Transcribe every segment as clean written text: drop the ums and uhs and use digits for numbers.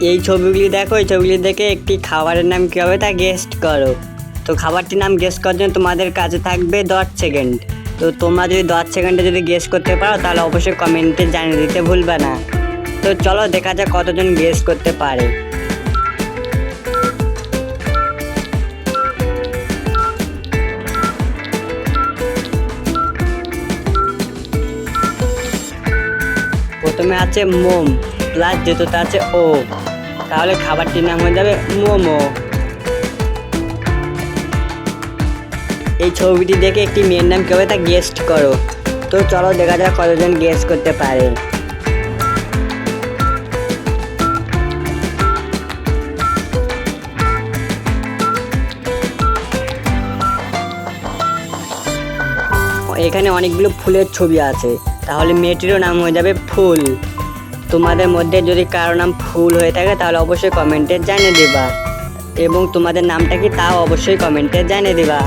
এই ছবিগুলি দেখো, এই ছবিগুলি দেখে একটি খাবারের নাম কী হবে তা গেস্ট করো। তো খাবারটির নাম গেস করার জন্য তোমাদের কাছে থাকবে 10 সেকেন্ড। তো তোমরা যদি 10 সেকেন্ডে যদি গেস করতে পারো তাহলে অবশ্যই কমেন্টে জানিয়ে দিতে ভুলবে না। তো চলো দেখা যাক কতজন গেস করতে পারে। প্রথমে আছে মোম প্লাস দ্বিতীয়তে আছে ও, তাহলে খাবারটির নাম হয়ে যাবে মোমো। এই ছবিটি দেখে একটি মেয়ের নাম কী হবে তা গেস্ট করো। তো চলো দেখা যাক কতজন গেস করতে পারে। এখানে অনেকগুলো ফুলের ছবি আছে, তাহলে মেয়েটিরও নাম হয়ে যাবে ফুল। তোমাদের মধ্যে যদি কারো নাম ফুল হয়ে থাকে তাহলে অবশ্যই কমেন্টে জানিয়ে দিবা, এবং তোমাদের নামটা কি তাও অবশ্যই কমেন্টে জানিয়ে দিবা।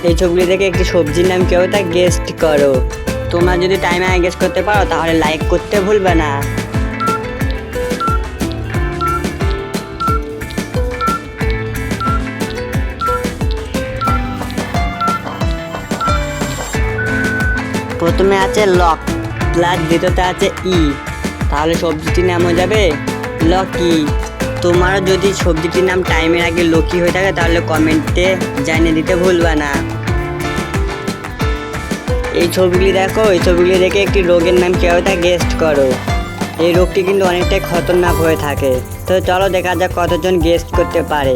এই ছবিগুলি দেখে একটি সবজির নাম কী হবে তা গেস্ট করো। তোমরা যদি টাইমে গেস করতে পারো তাহলে লাইক করতে ভুলবে না। প্রথমে আছে লক প্লাস দ্বিতীয়তে আছে ই, তাহলে সবজিটির নাম হয়ে যাবে লকি। তোমারও যদি সবজিটির নাম টাইমের আগে লকি হয়ে থাকে তাহলে কমেন্টে জানিয়ে দিতে ভুলবে না। এই ছবিগুলি দেখো, এই ছবিগুলি দেখে একটি রোগের নাম কী হবে তা গেস্ট করো। এই রোগটি কিন্তু অনেকটাই খতরনাক হয়ে থাকে। তো চলো দেখা যাক কতজন গেস্ট করতে পারে।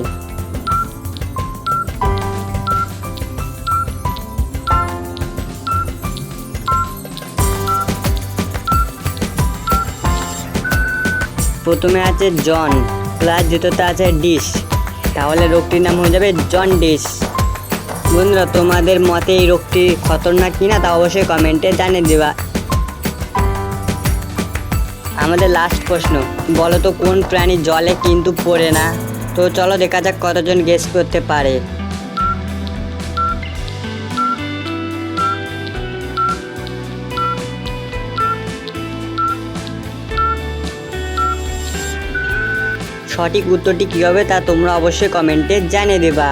প্রথমে আছে জন প্লাস দ্বিতীয়তে আছে ডিশ, তাহলে রোগটির নাম হয়ে যাবে জন্ডিস। বন্ধুরা, তোমাদের মতে এই রোগটি খতরনাক কিনা তা অবশ্যই কমেন্টে জানিয়ে দেবা। আমাদের লাস্ট প্রশ্ন, বলো তো কোন প্রাণী জলে কিন্তু পড়ে না? তো চলো দেখা যাক কতজন গেস করতে পারে। সঠিক উত্তরটি কী হবে তা তোমরা অবশ্যই কমেন্টে জানিয়ে দেবা।